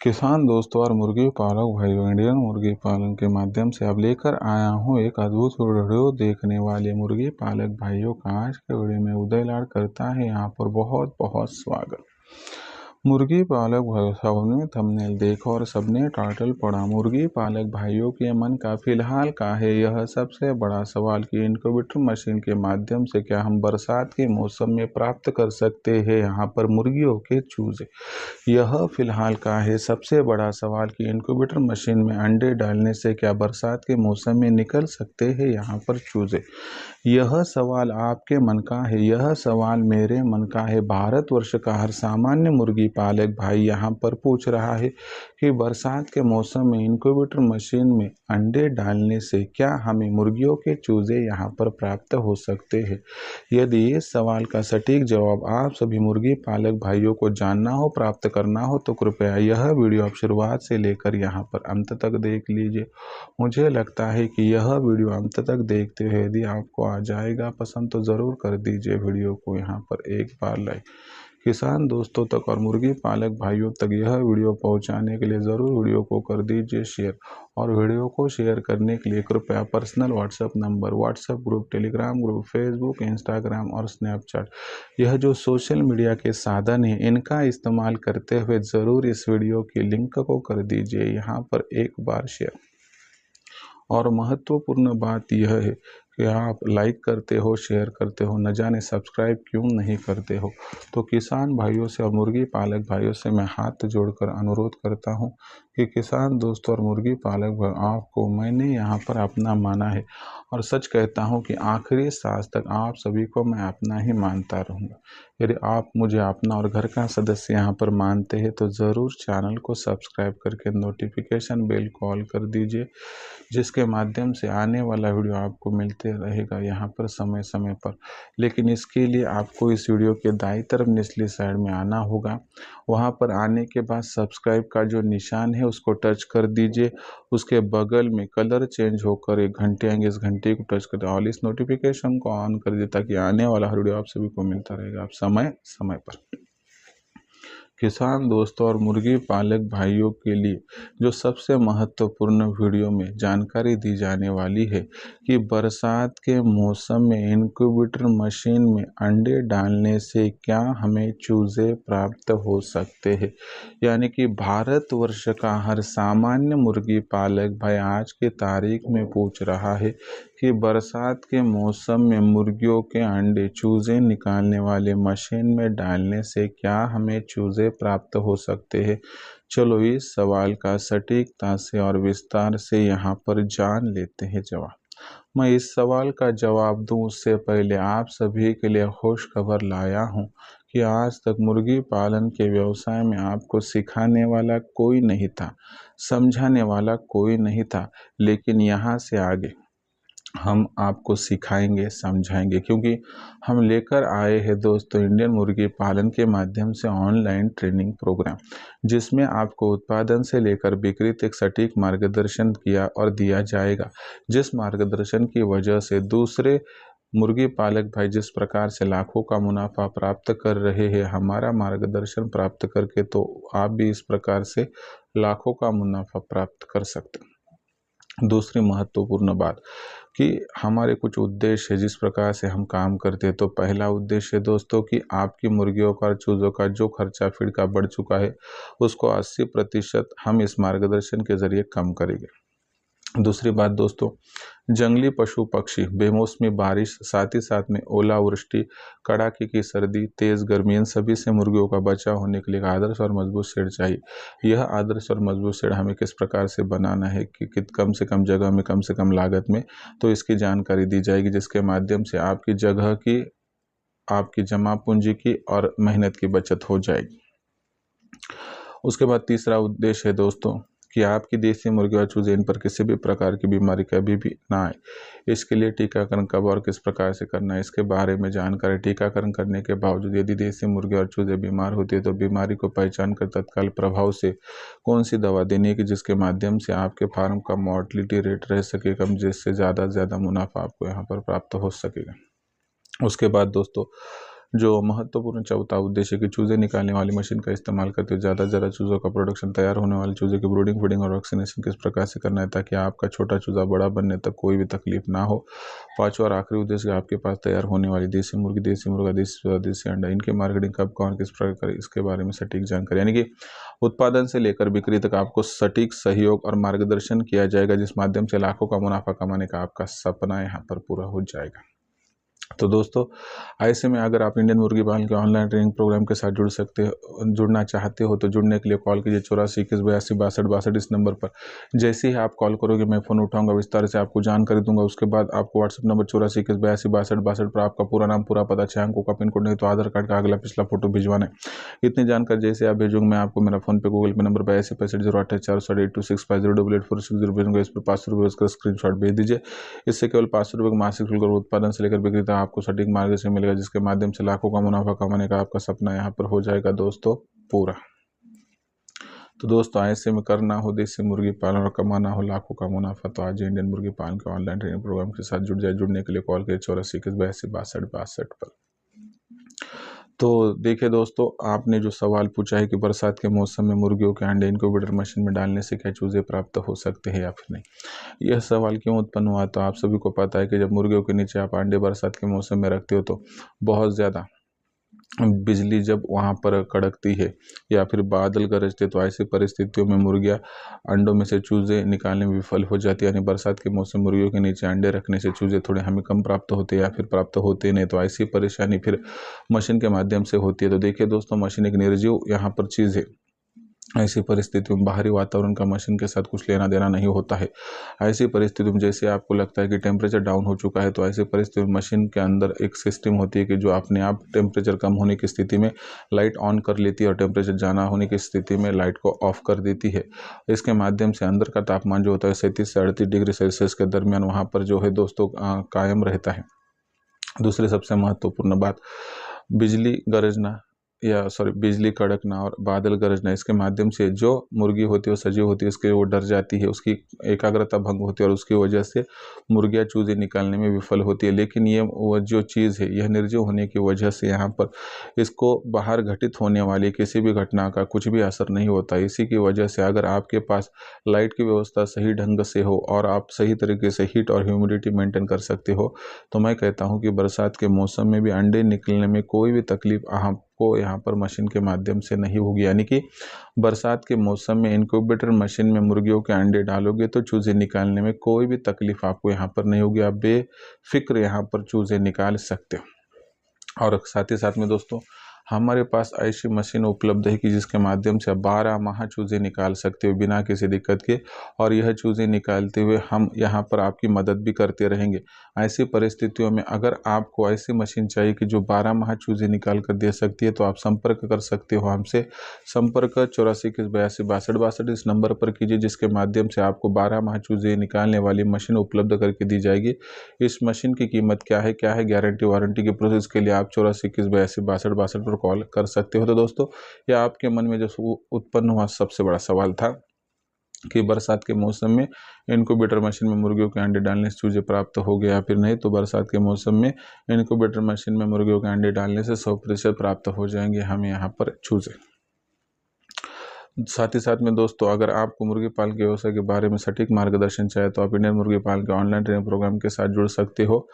किसान दोस्तों और मुर्गी पालक भाइयों, इंडियन मुर्गी पालन के माध्यम से अब लेकर आया हूँ एक अद्भुत वीडियो। देखने वाले मुर्गी पालक भाइयों का आज के वीडियो में उदय लाड करता है यहाँ पर बहुत बहुत स्वागत। मुर्गी पालक भाइयों, सबने थंबनेल देखा और सबने टाइटल पढ़ा। मुर्गी पालक भाइयों के मन का फिलहाल का है यह सबसे बड़ा सवाल कि इनक्यूबेटर मशीन के माध्यम से क्या हम बरसात के मौसम में प्राप्त कर सकते हैं यहाँ पर मुर्गियों के चूजे। यह फिलहाल का है सबसे बड़ा सवाल कि इनक्यूबेटर मशीन में अंडे डालने से क्या बरसात के मौसम में निकल सकते हैं यहाँ पर चूजे। यह सवाल आपके मन का है, यह सवाल मेरे मन का है। भारतवर्ष का हर सामान्य मुर्गी पालक भाई यहाँ पर पूछ रहा है कि बरसात के मौसम में इनक्यूबेटर मशीन में अंडे डालने से क्या हमें मुर्गियों के चूजे यहाँ पर प्राप्त हो सकते हैं। यदि इस सवाल का सटीक जवाब आप सभी मुर्गी पालक भाइयों को जानना हो, प्राप्त करना हो, तो कृपया यह वीडियो आप शुरुआत से लेकर यहाँ पर अंत तक देख लीजिए। मुझे लगता है कि यह वीडियो अंत तक देखते हुए यदि आपको आ जाएगा पसंद तो ज़रूर कर दीजिए वीडियो को यहाँ पर एक बार लाइक। किसान दोस्तों तक और मुर्गी पालक भाइयों तक यह वीडियो पहुंचाने के लिए ज़रूर वीडियो को कर दीजिए शेयर। और वीडियो को शेयर करने के लिए कृपया personal WhatsApp number, WhatsApp group, Telegram group, Facebook, Instagram और स्नैपचैट, यह जो सोशल मीडिया के साधन है इनका इस्तेमाल करते हुए ज़रूर इस वीडियो की लिंक को कर दीजिए यहाँ पर एक बार शेयर। और महत्वपूर्ण बात यह है कि आप लाइक करते हो, शेयर करते हो, न जाने सब्सक्राइब क्यों नहीं करते हो। तो किसान भाइयों से और मुर्गी पालक भाइयों से मैं हाथ जोड़कर अनुरोध करता हूं कि किसान दोस्तों और मुर्गी पालक भाई, आपको मैंने यहाँ पर अपना माना है और सच कहता हूं कि आखिरी सांस तक आप सभी को मैं अपना ही मानता रहूँगा। यदि आप मुझे अपना और घर का सदस्य यहाँ पर मानते हैं तो ज़रूर चैनल को सब्सक्राइब करके नोटिफिकेशन बेल कॉल कर दीजिए, जिसके माध्यम से आने वाला वीडियो आपको मिलते रहेगा यहाँ पर समय समय पर। लेकिन इसके लिए आपको इस वीडियो के दाईं तरफ निचली साइड में आना होगा। वहाँ पर आने के बाद सब्सक्राइब का जो निशान है उसको टच कर दीजिए। उसके बगल में कलर चेंज होकर एक घंटे आएंगे, इस घंटे को टच कर और इस नोटिफिकेशन को ऑन कर दिए ताकि आने वाला हर वीडियो आप सभी को मिलता रहेगा आप समय समय पर। किसान दोस्तों और मुर्गी पालक भाइयों के लिए जो सबसे महत्वपूर्ण वीडियो में जानकारी दी जाने वाली है कि बरसात के मौसम में इनक्यूबेटर मशीन में अंडे डालने से क्या हमें चूजे प्राप्त हो सकते हैं। यानी कि भारतवर्ष का हर सामान्य मुर्गी पालक भाई आज की तारीख में पूछ रहा है कि बरसात के मौसम में मुर्गियों के अंडे चूजे निकालने वाले मशीन में डालने से क्या हमें चूजे प्राप्त हो सकते हैं। चलो इस सवाल का सटीकता से और विस्तार से यहाँ पर जान लेते हैं जवाब। मैं इस सवाल का जवाब दूं उससे पहले आप सभी के लिए खुश खबर लाया हूं कि आज तक मुर्गी पालन के व्यवसाय में आपको सिखाने वाला कोई नहीं था, समझाने वाला कोई नहीं था, लेकिन यहाँ से आगे हम आपको सिखाएंगे, समझाएंगे, क्योंकि हम लेकर आए हैं दोस्तों इंडियन मुर्गी पालन के माध्यम से ऑनलाइन ट्रेनिंग प्रोग्राम, जिसमें आपको उत्पादन से लेकर बिक्री तक सटीक मार्गदर्शन किया और दिया जाएगा। जिस मार्गदर्शन की वजह से दूसरे मुर्गी पालक भाई जिस प्रकार से लाखों का मुनाफा प्राप्त कर रहे हैं, हमारा मार्गदर्शन प्राप्त करके तो आप भी इस प्रकार से लाखों का मुनाफा प्राप्त कर सकते हैं। दूसरी महत्वपूर्ण बात कि हमारे कुछ उद्देश्य है जिस प्रकार से हम काम करते हैं। तो पहला उद्देश्य है दोस्तों कि आपकी मुर्गियों का और चूज़ों का जो खर्चा फीड का बढ़ चुका है उसको 80% हम इस मार्गदर्शन के जरिए कम करेंगे। दूसरी बात दोस्तों, जंगली पशु पक्षी, बेमौसमी बारिश, साथ ही साथ में ओलावृष्टि, कड़ाके की सर्दी, तेज़ गर्मी, इन सभी से मुर्गियों का बचाव होने के लिए एक आदर्श और मजबूत शेड चाहिए। यह आदर्श और मजबूत शेड हमें किस प्रकार से बनाना है कि कम से कम जगह में, कम से कम लागत में, तो इसकी जानकारी दी जाएगी, जिसके माध्यम से आपकी जगह की, आपकी जमा पूंजी की और मेहनत की बचत हो जाएगी। उसके बाद तीसरा उद्देश्य है दोस्तों कि आपकी देसी मुर्गी और चूजे इन पर किसी भी प्रकार की बीमारी कभी भी ना आए। इसके लिए टीकाकरण कब और किस प्रकार से करना है इसके बारे में जानकारी। टीकाकरण करने के बावजूद यदि देसी मुर्गी और चूजे बीमार होती है तो बीमारी को पहचान कर तत्काल प्रभाव से कौन सी दवा देनी है कि जिसके माध्यम से आपके फार्म का मॉर्टलिटी रेट रह सके कम, जिससे ज़्यादा से ज़्यादा मुनाफा आपको यहाँ पर प्राप्त हो सकेगा। उसके बाद दोस्तों जो महत्वपूर्ण चौथा उद्देश्य कि चूजे निकालने वाली मशीन का इस्तेमाल करते हुए ज़्यादा से ज़्यादा चूज़ों का प्रोडक्शन, तैयार होने वाले चूजे की ब्रूडिंग, फीडिंग और वैक्सीनेशन किस प्रकार से करना है ताकि आपका छोटा चूजा बड़ा बनने तक कोई भी तकलीफ ना हो। पांचवा और आखिरी उद्देश्य, आपके पास तैयार होने वाली देसी मुर्गी, देसी मुर्गा, देसी चूजा, देसी अंडा, इनकी मार्केटिंग कब, कौन, किस प्रकार करें, इसके बारे में सटीक जानकारी, यानी कि उत्पादन से लेकर बिक्री तक आपको सटीक सहयोग और मार्गदर्शन किया जाएगा, जिस माध्यम से लाखों का मुनाफा कमाने का आपका सपना यहाँ पर पूरा हो जाएगा। तो दोस्तों, ऐसे में अगर आप इंडियन मुर्गी पालन के ऑनलाइन ट्रेनिंग प्रोग्राम के साथ जुड़ना चाहते हो तो जुड़ने के लिए कॉल कीजिए 84 21 82 62 62 इस नंबर पर। जैसे ही आप कॉल करोगे मैं फ़ोन उठाऊंगा, विस्तार से आपको जानकारी दूंगा। उसके बाद आपको व्हाट्सएप नंबर 84 21 82 62 62 पर आपका पूरा नाम, पूरा पता, 6 अंकों का पिन कोड, नहीं तो आधार कार्ड का अगला पिछला फोटो भिजवाना है। इतनी जानकारी जैसे आप भेजोगे मैं आपको मेरा फोन पे, गूगल पे नंबर पर 8065 028 4 82650 भेजूंगा। इस पर 500 रुपये उसका स्क्रीनशॉट भेज दीजिए। इससे केवल 500 रुपये का मासिक शुल्क और उत्पादन से लेकर बिक्री तक आपको सटीक मार्गदर्शन मिलेगा, जिसके माध्यम से लाखों का मुनाफा कमाने का आपका सपना यहाँ पर हो जाएगा दोस्तों पूरा। तो दोस्तों, ऐसे में करना हो देसी मुर्गी पालन और कमाना हो लाखों का मुनाफा तो आज इंडियन मुर्गी पालन के ऑनलाइन ट्रेनिंग प्रोग्राम के साथ जुड़ जाए। जुड़ने के लिए कॉल करिए 84 21 82 62 पर। तो देखिए दोस्तों, आपने जो सवाल पूछा है कि बरसात के मौसम में मुर्गियों के अंडे इनक्यूबेटर मशीन में डालने से क्या चूजे प्राप्त हो सकते हैं या फिर नहीं। यह सवाल क्यों उत्पन्न हुआ, तो आप सभी को पता है कि जब मुर्गियों के नीचे आप अंडे बरसात के मौसम में रखते हो तो बहुत ज़्यादा बिजली जब वहाँ पर कड़कती है या फिर बादल गरजते, तो ऐसी परिस्थितियों में मुर्गियाँ अंडों में से चूजे निकालने में विफल हो जाती है। यानी बरसात के मौसम में मुर्गियों के नीचे अंडे रखने से चूजे थोड़े हमें कम प्राप्त होते हैं या फिर प्राप्त होते नहीं, तो ऐसी परेशानी फिर मशीन के माध्यम से होती है। तो देखिए दोस्तों, मशीन एक निर्जीव यहाँ पर चीज़ है। ऐसी परिस्थितियों में बाहरी वातावरण का मशीन के साथ कुछ लेना देना नहीं होता है। ऐसी परिस्थितियों में जैसे आपको लगता है कि टेम्परेचर डाउन हो चुका है, तो ऐसी परिस्थितियों में मशीन के अंदर एक सिस्टम होती है कि जो अपने आप टेम्परेचर कम होने की स्थिति में लाइट ऑन कर लेती है और टेम्परेचर जाना होने की स्थिति में लाइट को ऑफ कर देती है। इसके माध्यम से अंदर का तापमान जो होता है 37 से 38 डिग्री सेल्सियस के दरमियान वहाँ पर जो है दोस्तों कायम रहता है। दूसरी सबसे महत्वपूर्ण बात, बिजली गरजना बिजली कड़कना और बादल गरजना, इसके माध्यम से जो मुर्गी होती है वो सजीव होती है, उसके वो डर जाती है, उसकी एकाग्रता भंग होती है और उसकी वजह से मुर्गियाँ चूजे निकालने में विफल होती है। लेकिन ये वो जो चीज़ है यह निर्जीव होने की वजह से यहाँ पर इसको बाहर घटित होने वाली किसी भी घटना का कुछ भी असर नहीं होता। इसी की वजह से अगर आपके पास लाइट की व्यवस्था सही ढंग से हो और आप सही तरीके से हीट और ह्यूमिडिटी मेंटेन कर सकते हो, तो मैं कहता हूँ कि बरसात के मौसम में भी अंडे निकलने में कोई भी तकलीफ आपको यहाँ पर मशीन के माध्यम से नहीं होगी। यानी कि बरसात के मौसम में इंक्यूबेटर मशीन में मुर्गियों के अंडे डालोगे तो चूजे निकालने में कोई भी तकलीफ आपको यहाँ पर नहीं होगी। आप बेफिक्र यहाँ पर चूजे निकाल सकते हो। और साथ ही साथ में दोस्तों, हमारे पास ऐसी मशीन उपलब्ध है कि जिसके माध्यम से 12 माह चूजे निकाल सकते हो बिना किसी दिक्कत के, और यह चूजे निकालते हुए हम यहाँ पर आपकी मदद भी करते रहेंगे। ऐसी परिस्थितियों में अगर आपको ऐसी मशीन चाहिए कि जो 12 माह चूजे निकाल कर दे सकती है, तो आप संपर्क कर सकते हो हमसे। संपर्क 84 21 82 62 62 इस नंबर पर कीजिए, जिसके माध्यम से आपको 12 माह चूजे निकालने वाली मशीन उपलब्ध करके दी जाएगी। इस मशीन की कीमत क्या है, गारंटी वारंटी के प्रोसेस के लिए आप 84 21 82 62 62 कॉल कर सकते हो। तो दोस्तों, यह आपके मन में जो उत्पन्न हुआ सबसे बड़ा सवाल था कि बरसात के मौसम में इनक्यूबेटर मशीन में मुर्गियों के अंडे डालने से चूजे प्राप्त हो गए या फिर नहीं, तो बरसात के मौसम में इनक्यूबेटर मशीन में मुर्गियों के अंडे डालने से 100% प्राप्त हो जाएंगे हमें यहाँ पर चूजे। साथ ही साथ में दोस्तों, अगर आपको मुर्गी पालन के व्यवसाय के बारे में सटीक मार्गदर्शन चाहिए तो आप इंडियन मुर्गी पालन के ऑनलाइन ट्रेनिंग प्रोग्राम के साथ जुड़ सकते हो।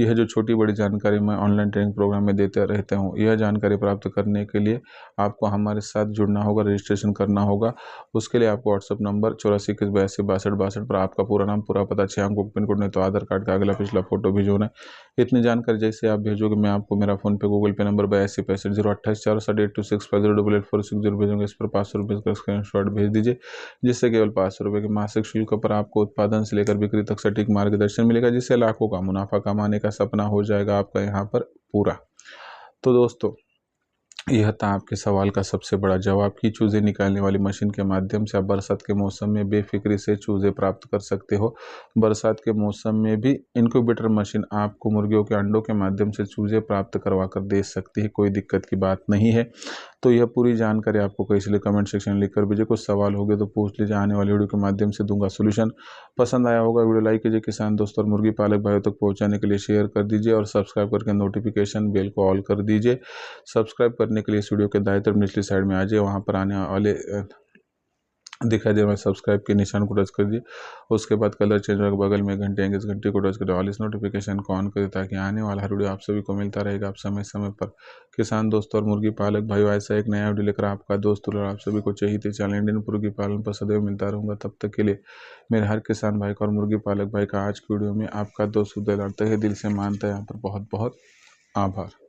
यह जो छोटी बड़ी जानकारी मैं ऑनलाइन ट्रेनिंग प्रोग्राम में देते रहता हूँ, यह जानकारी प्राप्त करने के लिए आपको हमारे साथ जुड़ना होगा, रजिस्ट्रेशन करना होगा। उसके लिए आपको व्हाट्सअप नंबर 84 21 82 62 62 पर आपका पूरा नाम, पूरा पता, 6 अंकों पिन कोड, नहीं तो आधार कार्ड का अगला पिछला फोटो भेजोना है। इतनी जानकारी जैसे आप भेजोगे मैं आपको मेरा फोन पे, गूगल पे नंबर 8265 028 4 826 508846 भेजूंगा। इस पर 500 रुपये का स्क्रीनशॉट भेज दीजिए, जिससे केवल 500 रुपये के मासिक शुल्क पर आपको उत्पादन से लेकर बिक्री तक सटीक मार्गदर्शन मिलेगा, जिससे लाखों का मुनाफा कमाने का सपना हो जाएगा आपका यहाँ पर पूरा। तो दोस्तों, यह था आपके सवाल का सबसे बड़ा जवाब कि चूज़े निकालने वाली मशीन के माध्यम से आप बरसात के मौसम में बेफिक्री से चूज़े प्राप्त कर सकते हो। बरसात के मौसम में भी इनक्यूबेटर मशीन आपको मुर्गियों के अंडों के माध्यम से चूज़े प्राप्त करवा कर दे सकती है, कोई दिक्कत की बात नहीं है। तो यह पूरी जानकारी आपको कैसी लगी कमेंट सेक्शन में लिख कर भेजिए। कुछ सवाल हो गए तो पूछ लीजिए, आने वाली वीडियो के माध्यम से दूंगा सोल्यूशन। पसंद आया होगा वीडियो लाइक कीजिए, किसान दोस्तों और मुर्गी पालक भाइयों तक पहुंचाने के लिए शेयर कर दीजिए और सब्सक्राइब करके नोटिफिकेशन बेल को ऑल कर दीजिए। सब्सक्राइब करने के लिए इस वीडियो के दाईं तरफ निचली साइड में आ जाइए, वहाँ पर आने वाले दिखाई दे रहा है सब्सक्राइब के निशान को टच कर दिए। उसके बाद कलर चेंज होगा, बगल में घंटे आएंगे, इस घंटे को टच कर ऑल इस नोटिफिकेशन को ऑन करें ताकि आने वाला हर वीडियो आप सभी को मिलता रहेगा आप समय समय पर। किसान दोस्तों और मुर्गी पालक भाइयों, ऐसा एक नया वीडियो लेकर आपका दोस्त और आप सभी को चाहिए थे चैनल इंडियन मुर्गी पालन पर सदैव मिलता रहूँगा। तब तक के लिए मेरे हर किसान भाई का और मुर्गी पालक भाई का आज की वीडियो में आपका दोस्त उदय लड़ते है दिल से मानता है यहाँ पर बहुत बहुत आभार।